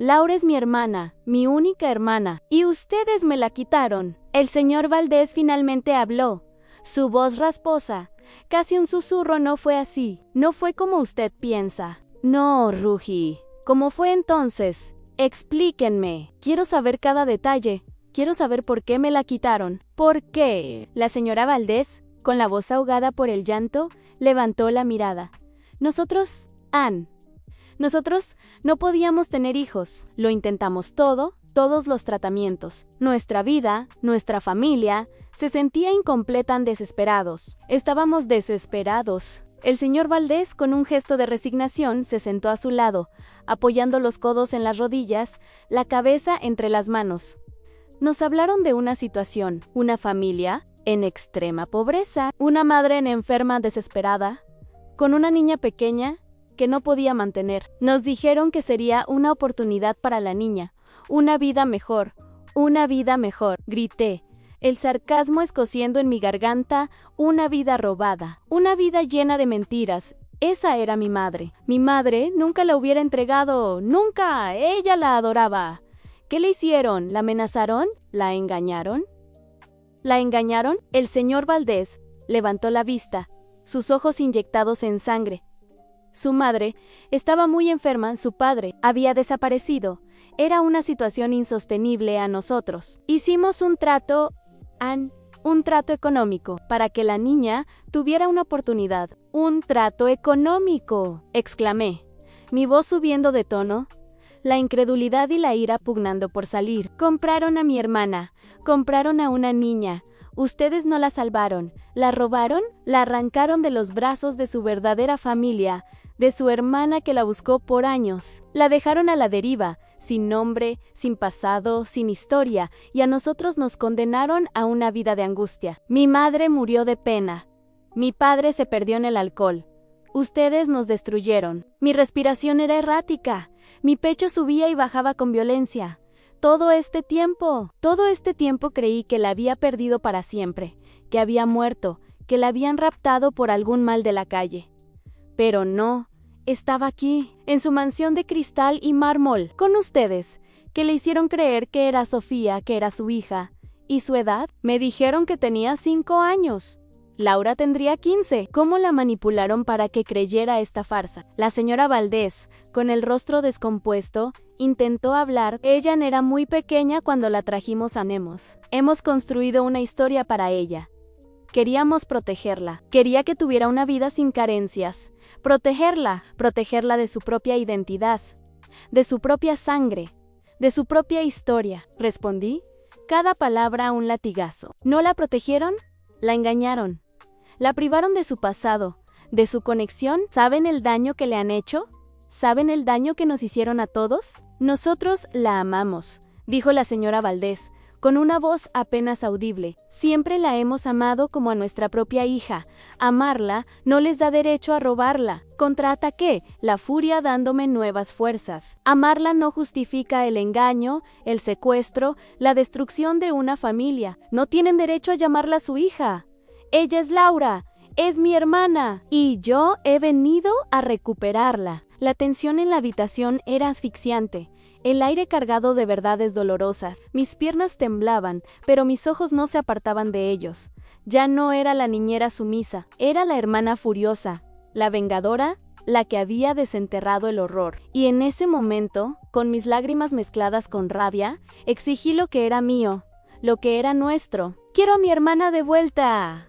Laura es mi hermana, mi única hermana, y ustedes me la quitaron. El señor Valdés finalmente habló. Su voz rasposa, casi un susurro. No fue así, no fue como usted piensa. No, rugí. ¿Cómo fue entonces? Explíquenme. Quiero saber cada detalle. Quiero saber por qué me la quitaron. ¿Por qué? La señora Valdés, con la voz ahogada por el llanto, levantó la mirada. Nosotros no podíamos tener hijos. Lo intentamos todo, todos los tratamientos. Nuestra vida, nuestra familia, se sentía incompleta, desesperados. Estábamos desesperados. El señor Valdés, con un gesto de resignación, se sentó a su lado, apoyando los codos en las rodillas, la cabeza entre las manos. Nos hablaron de una situación, una familia en extrema pobreza, una madre enferma desesperada, con una niña pequeña que no podía mantener. Nos dijeron que sería una oportunidad para la niña, una vida mejor, grité, el sarcasmo escociendo en mi garganta. Una vida robada, una vida llena de mentiras. Esa era mi madre. Mi madre nunca la hubiera entregado, nunca. Ella la adoraba. ¿Qué le hicieron? ¿La amenazaron? ¿La engañaron? ¿La engañaron? El señor Valdés levantó la vista, sus ojos inyectados en sangre. Su madre estaba muy enferma, su padre había desaparecido. Era una situación insostenible a nosotros. Hicimos un trato económico para que la niña tuviera una oportunidad. ¡Un trato económico!, exclamé, mi voz subiendo de tono, la incredulidad y la ira pugnando por salir. Compraron a mi hermana, compraron a una niña. Ustedes no la salvaron, la robaron, la arrancaron de los brazos de su verdadera familia, de su hermana que la buscó por años. La dejaron a la deriva, sin nombre, sin pasado, sin historia, y a nosotros nos condenaron a una vida de angustia. Mi madre murió de pena. Mi padre se perdió en el alcohol. Ustedes nos destruyeron. Mi respiración era errática. Mi pecho subía y bajaba con violencia. Todo este tiempo creí que la había perdido para siempre, que había muerto, que la habían raptado por algún mal de la calle. Pero no, estaba aquí, en su mansión de cristal y mármol, con ustedes, que le hicieron creer que era Sofía, que era su hija. ¿Y su edad? Me dijeron que tenía 5 años. Laura tendría 15. ¿Cómo la manipularon para que creyera esta farsa? La señora Valdés, con el rostro descompuesto, intentó hablar. Ella era muy pequeña cuando la trajimos a Nemos. Hemos construido una historia para ella. Queríamos protegerla. Quería que tuviera una vida sin carencias. Protegerla de su propia identidad, de su propia sangre, de su propia historia. Respondí, cada palabra un latigazo. ¿No la protegieron? La engañaron. La privaron de su pasado, de su conexión. ¿Saben el daño que le han hecho? ¿Saben el daño que nos hicieron a todos? Nosotros la amamos, dijo la señora Valdés, con una voz apenas audible. Siempre la hemos amado como a nuestra propia hija. Amarla no les da derecho a robarla. Contraataqué, la furia dándome nuevas fuerzas. Amarla no justifica el engaño, el secuestro, la destrucción de una familia. No tienen derecho a llamarla su hija. Ella es Laura, es mi hermana, y yo he venido a recuperarla. La tensión en la habitación era asfixiante. El aire cargado de verdades dolorosas. Mis piernas temblaban, pero mis ojos no se apartaban de ellos. Ya no era la niñera sumisa, era la hermana furiosa, la vengadora, la que había desenterrado el horror. Y en ese momento, con mis lágrimas mezcladas con rabia, exigí lo que era mío, lo que era nuestro. ¡Quiero a mi hermana de vuelta!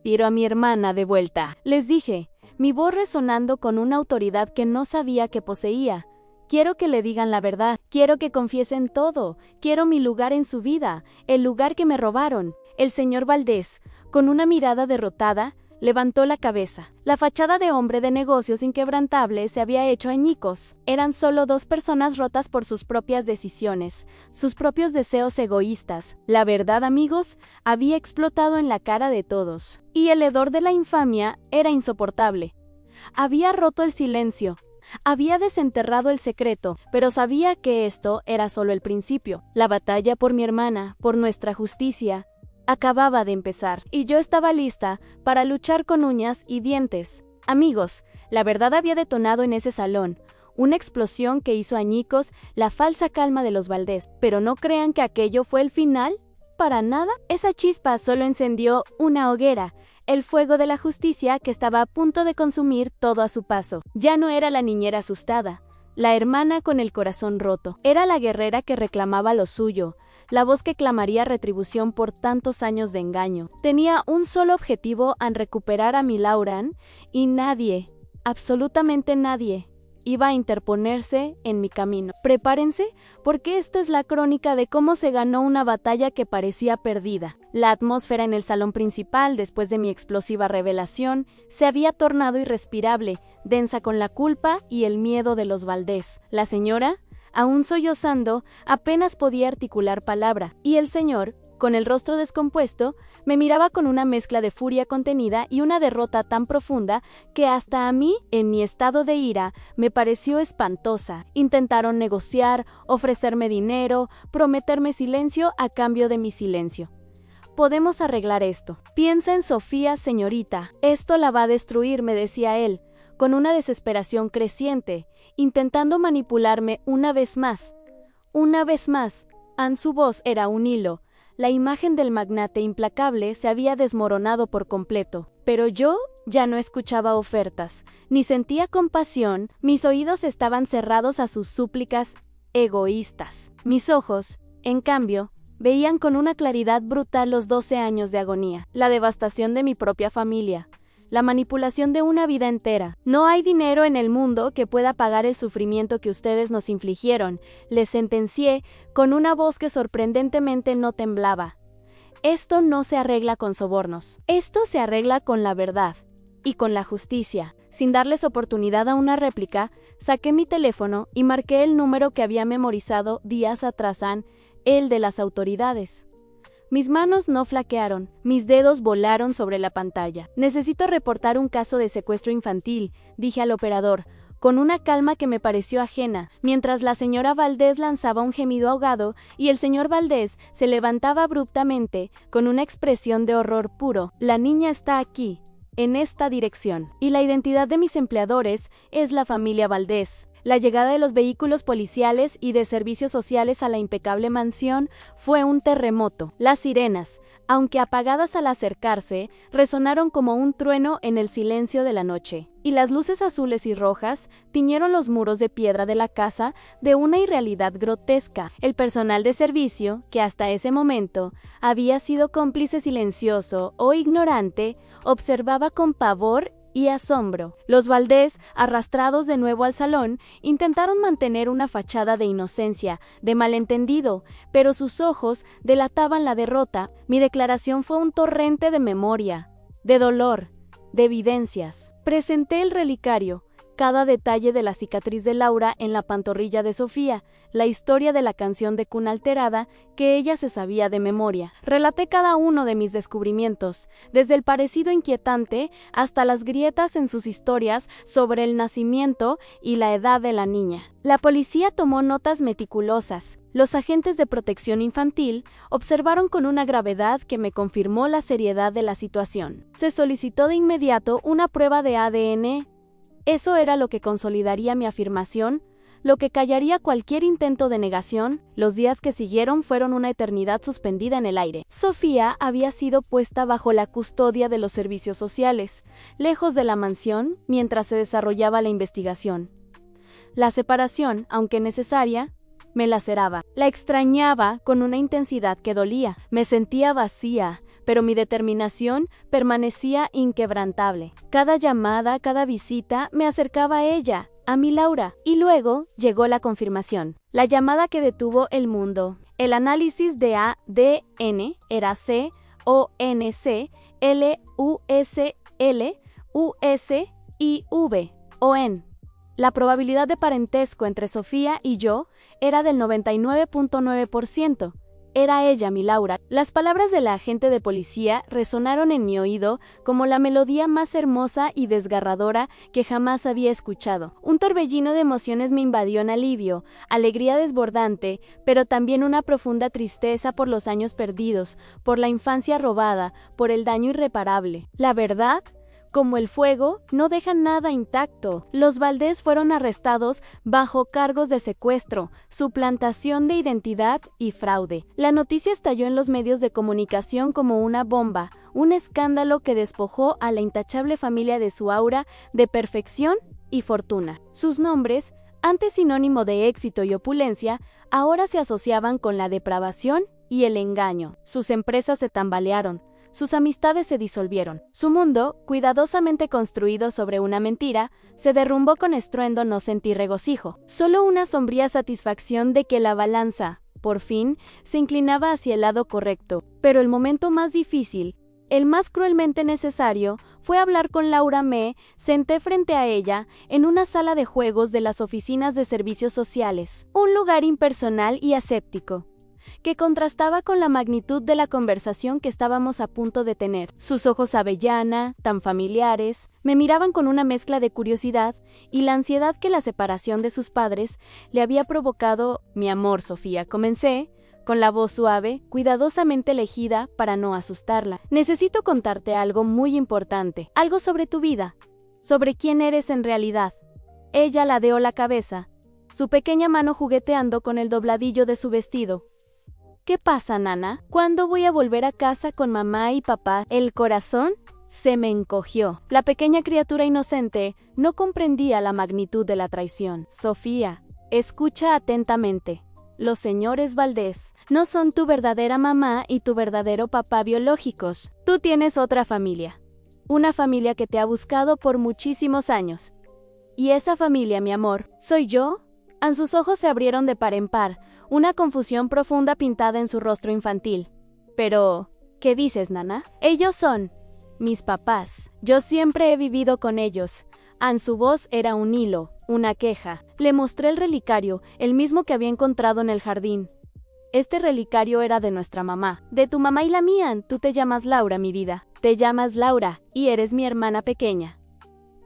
Quiero a mi hermana de vuelta, les dije, mi voz resonando con una autoridad que no sabía que poseía. Quiero que le digan la verdad, quiero que confiesen todo, quiero mi lugar en su vida, el lugar que me robaron. El señor Valdés, con una mirada derrotada, levantó la cabeza. La fachada de hombre de negocios inquebrantable se había hecho añicos. Eran solo 2 personas rotas por sus propias decisiones, sus propios deseos egoístas. La verdad, amigos, había explotado en la cara de todos. Y el hedor de la infamia era insoportable. Había roto el silencio. Había desenterrado el secreto, pero sabía que esto era solo el principio. La batalla por mi hermana, por nuestra justicia, acababa de empezar, y yo estaba lista para luchar con uñas y dientes. Amigos, la verdad había detonado en ese salón, una explosión que hizo añicos la falsa calma de los Valdés. Pero no crean que aquello fue el final, para nada. Esa chispa solo encendió una hoguera, el fuego de la justicia que estaba a punto de consumir todo a su paso. Ya no era la niñera asustada, la hermana con el corazón roto. Era la guerrera que reclamaba lo suyo, la voz que clamaría retribución por tantos años de engaño. Tenía un solo objetivo al recuperar a mi Lauran, y nadie, absolutamente nadie, iba a interponerse en mi camino. Prepárense, porque esta es la crónica de cómo se ganó una batalla que parecía perdida. La atmósfera en el salón principal, después de mi explosiva revelación, se había tornado irrespirable, densa con la culpa y el miedo de los Valdés. La señora, aún sollozando, apenas podía articular palabra, y el señor, con el rostro descompuesto, me miraba con una mezcla de furia contenida y una derrota tan profunda que hasta a mí, en mi estado de ira, me pareció espantosa. Intentaron negociar, ofrecerme dinero, prometerme silencio a cambio de mi silencio. Podemos arreglar esto. Piensa en Sofía, señorita. Esto la va a destruir, me decía él, con una desesperación creciente, intentando manipularme una vez más. Una vez más. Su voz era un hilo. La imagen del magnate implacable se había desmoronado por completo, pero yo ya no escuchaba ofertas, ni sentía compasión. Mis oídos estaban cerrados a sus súplicas egoístas. Mis ojos, en cambio, veían con una claridad brutal los 12 años de agonía, la devastación de mi propia familia, la manipulación de una vida entera. No hay dinero en el mundo que pueda pagar el sufrimiento que ustedes nos infligieron, les sentencié con una voz que sorprendentemente no temblaba. Esto no se arregla con sobornos. Esto se arregla con la verdad y con la justicia. Sin darles oportunidad a una réplica, Saqué mi teléfono y marqué el número que había memorizado días atrás, el de las autoridades. Mis manos no flaquearon, mis dedos volaron sobre la pantalla. Necesito reportar un caso de secuestro infantil, dije al operador, con una calma que me pareció ajena, mientras la señora Valdés lanzaba un gemido ahogado y el señor Valdés se levantaba abruptamente, con una expresión de horror puro. La niña está aquí, en esta dirección. Y la identidad de mis empleadores es la familia Valdés. La llegada de los vehículos policiales y de servicios sociales a la impecable mansión fue un terremoto. Las sirenas, aunque apagadas al acercarse, resonaron como un trueno en el silencio de la noche, y las luces azules y rojas tiñeron los muros de piedra de la casa de una irrealidad grotesca. El personal de servicio, que hasta ese momento había sido cómplice silencioso o ignorante, observaba con pavor y asombro. Los Valdés, arrastrados de nuevo al salón, intentaron mantener una fachada de inocencia, de malentendido, pero sus ojos delataban la derrota. Mi declaración fue un torrente de memoria, de dolor, de evidencias. Presenté el relicario, cada detalle de la cicatriz de Laura en la pantorrilla de Sofía, la historia de la canción de cuna alterada que ella se sabía de memoria. Relaté cada uno de mis descubrimientos, desde el parecido inquietante hasta las grietas en sus historias sobre el nacimiento y la edad de la niña. La policía tomó notas meticulosas. Los agentes de protección infantil observaron con una gravedad que me confirmó la seriedad de la situación. Se solicitó de inmediato una prueba de ADN. Eso era lo que consolidaría mi afirmación, lo que callaría cualquier intento de negación. Los días que siguieron fueron una eternidad suspendida en el aire. Sofía había sido puesta bajo la custodia de los servicios sociales, lejos de la mansión, mientras se desarrollaba la investigación. La separación, aunque necesaria, me laceraba. La extrañaba con una intensidad que dolía. Me sentía vacía, pero mi determinación permanecía inquebrantable. Cada llamada, cada visita me acercaba a ella, a mi Laura. Y luego llegó la confirmación, la llamada que detuvo el mundo. El análisis de ADN era CONCLUSLUSIV. La probabilidad de parentesco entre Sofía y yo era del 99.9%. Era ella, mi Laura. Las palabras de la agente de policía resonaron en mi oído como la melodía más hermosa y desgarradora que jamás había escuchado. Un torbellino de emociones me invadió en alivio, alegría desbordante, pero también una profunda tristeza por los años perdidos, por la infancia robada, por el daño irreparable. La verdad, como el fuego, no deja nada intacto. Los Valdés fueron arrestados bajo cargos de secuestro, suplantación de identidad y fraude. La noticia estalló en los medios de comunicación como una bomba, un escándalo que despojó a la intachable familia de su aura de perfección y fortuna. Sus nombres, antes sinónimo de éxito y opulencia, ahora se asociaban con la depravación y el engaño. Sus empresas se tambalearon. Sus amistades se disolvieron. Su mundo, cuidadosamente construido sobre una mentira, se derrumbó con estruendo. No sentí regocijo, solo una sombría satisfacción de que la balanza, por fin, se inclinaba hacia el lado correcto. Pero el momento más difícil, el más cruelmente necesario, fue hablar con Laura. Me senté frente a ella en una sala de juegos de las oficinas de servicios sociales, un lugar impersonal y aséptico, que contrastaba con la magnitud de la conversación que estábamos a punto de tener. Sus ojos avellana, tan familiares, me miraban con una mezcla de curiosidad y la ansiedad que la separación de sus padres le había provocado. Mi amor, Sofía, comencé, con la voz suave, cuidadosamente elegida para no asustarla. Necesito contarte algo muy importante, algo sobre tu vida, sobre quién eres en realidad. Ella ladeó la cabeza, su pequeña mano jugueteando con el dobladillo de su vestido. ¿Qué pasa, Nana? ¿Cuándo voy a volver a casa con mamá y papá? El corazón se me encogió. La pequeña criatura inocente no comprendía la magnitud de la traición. Sofía, escucha atentamente. Los señores Valdés no son tu verdadera mamá y tu verdadero papá biológicos. Tú tienes otra familia. Una familia que te ha buscado por muchísimos años. Y esa familia, mi amor, ¿soy yo? Sus ojos se abrieron de par en par, una confusión profunda pintada en su rostro infantil. Pero, ¿qué dices, Nana? Ellos son mis papás. Yo siempre he vivido con ellos. Su voz era un hilo, una queja. Le mostré el relicario, el mismo que había encontrado en el jardín. Este relicario era de nuestra mamá. De tu mamá y la mía. Tú te llamas Laura, mi vida. Te llamas Laura, y eres mi hermana pequeña.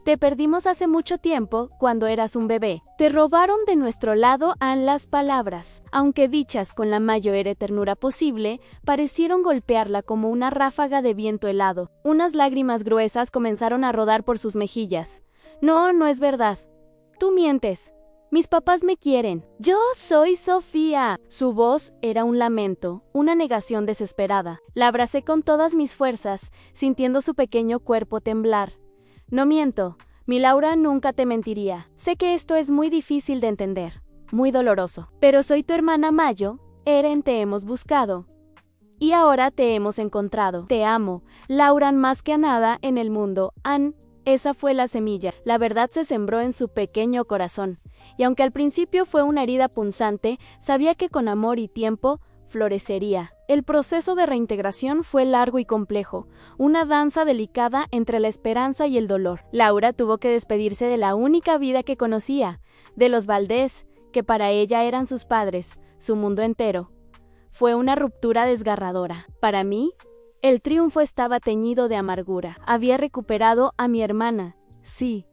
Te perdimos hace mucho tiempo, cuando eras un bebé. Te robaron de nuestro lado las palabras. Aunque dichas con la mayor ternura posible, parecieron golpearla como una ráfaga de viento helado. Unas lágrimas gruesas comenzaron a rodar por sus mejillas. No, no es verdad. Tú mientes. Mis papás me quieren. Yo soy Sofía. Su voz era un lamento, una negación desesperada. La abracé con todas mis fuerzas, sintiendo su pequeño cuerpo temblar. No miento, mi Laura nunca te mentiría. Sé que esto es muy difícil de entender, muy doloroso. Pero soy tu hermana Mayo, Eren, te hemos buscado. Y ahora te hemos encontrado. Te amo, Laura, más que a nada en el mundo. Esa fue la semilla. La verdad se sembró en su pequeño corazón. Y aunque al principio fue una herida punzante, sabía que con amor y tiempo florecería. El proceso de reintegración fue largo y complejo, una danza delicada entre la esperanza y el dolor. Laura tuvo que despedirse de la única vida que conocía, de los Valdés, que para ella eran sus padres, su mundo entero. Fue una ruptura desgarradora. Para mí, el triunfo estaba teñido de amargura. Había recuperado a mi hermana, sí,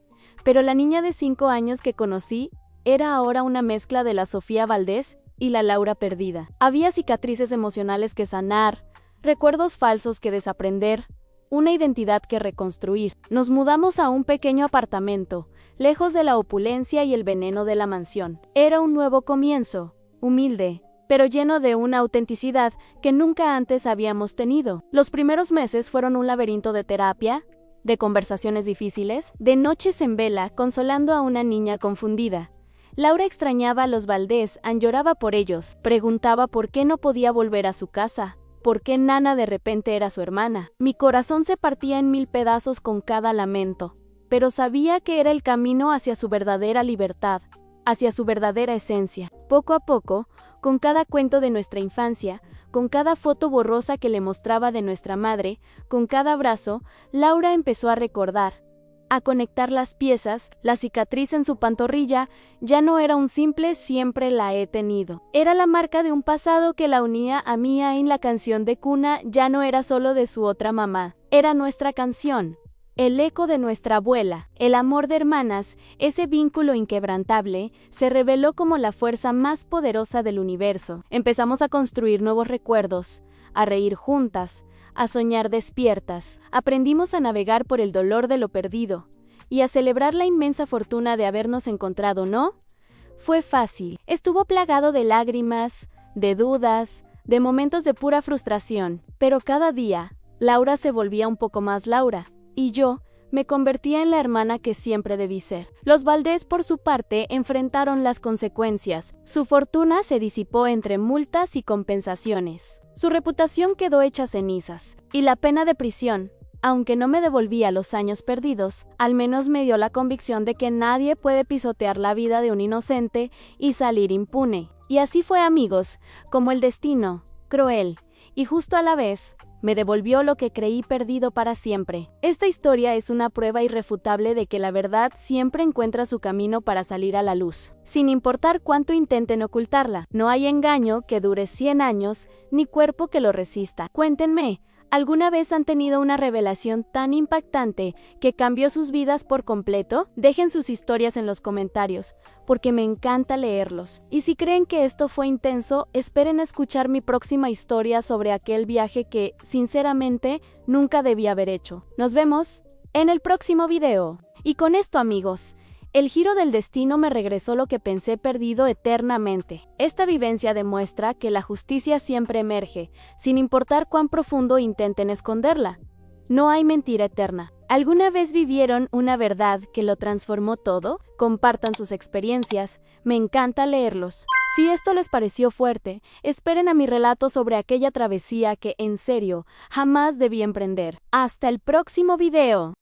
pero la niña de 5 años que conocí era ahora una mezcla de la Sofía Valdés y la Laura perdida. Había cicatrices emocionales que sanar, recuerdos falsos que desaprender, una identidad que reconstruir. Nos mudamos a un pequeño apartamento, lejos de la opulencia y el veneno de la mansión. Era un nuevo comienzo, humilde, pero lleno de una autenticidad que nunca antes habíamos tenido. Los primeros meses fueron un laberinto de terapia, de conversaciones difíciles, de noches en vela consolando a una niña confundida. Laura extrañaba a los Valdés, lloraba por ellos, preguntaba por qué no podía volver a su casa, por qué Nana de repente era su hermana. Mi corazón se partía en 1000 pedazos con cada lamento, pero sabía que era el camino hacia su verdadera libertad, hacia su verdadera esencia. Poco a poco, con cada cuento de nuestra infancia, con cada foto borrosa que le mostraba de nuestra madre, con cada abrazo, Laura empezó a recordar, a conectar las piezas. La cicatriz en su pantorrilla ya no era un simple siempre la he tenido. Era la marca de un pasado que la unía a mí. En la canción de cuna ya no era solo de su otra mamá, era nuestra canción, el eco de nuestra abuela. El amor de hermanas, ese vínculo inquebrantable, se reveló como la fuerza más poderosa del universo. Empezamos a construir nuevos recuerdos, a reír juntas, a soñar despiertas. Aprendimos a navegar por el dolor de lo perdido y a celebrar la inmensa fortuna de habernos encontrado, ¿no? Fue fácil. Estuvo plagado de lágrimas, de dudas, de momentos de pura frustración, pero cada día, Laura se volvía un poco más Laura, y yo me convertía en la hermana que siempre debí ser. Los Valdés, por su parte, enfrentaron las consecuencias. Su fortuna se disipó entre multas y compensaciones. Su reputación quedó hecha cenizas, y la pena de prisión, aunque no me devolvía los años perdidos, al menos me dio la convicción de que nadie puede pisotear la vida de un inocente y salir impune. Y así fue, amigos, como el destino, cruel, y justo a la vez, me devolvió lo que creí perdido para siempre. Esta historia es una prueba irrefutable de que la verdad siempre encuentra su camino para salir a la luz, sin importar cuánto intenten ocultarla. No hay engaño que dure 100 años, ni cuerpo que lo resista. Cuéntenme, ¿alguna vez han tenido una revelación tan impactante que cambió sus vidas por completo? Dejen sus historias en los comentarios, porque me encanta leerlos. Y si creen que esto fue intenso, esperen a escuchar mi próxima historia sobre aquel viaje que, sinceramente, nunca debí haber hecho. Nos vemos en el próximo video. Y con esto, amigos, el giro del destino me regresó lo que pensé perdido eternamente. Esta vivencia demuestra que la justicia siempre emerge, sin importar cuán profundo intenten esconderla. No hay mentira eterna. ¿Alguna vez vivieron una verdad que lo transformó todo? Compartan sus experiencias, me encanta leerlos. Si esto les pareció fuerte, esperen a mi relato sobre aquella travesía que, en serio, jamás debí emprender. ¡Hasta el próximo video!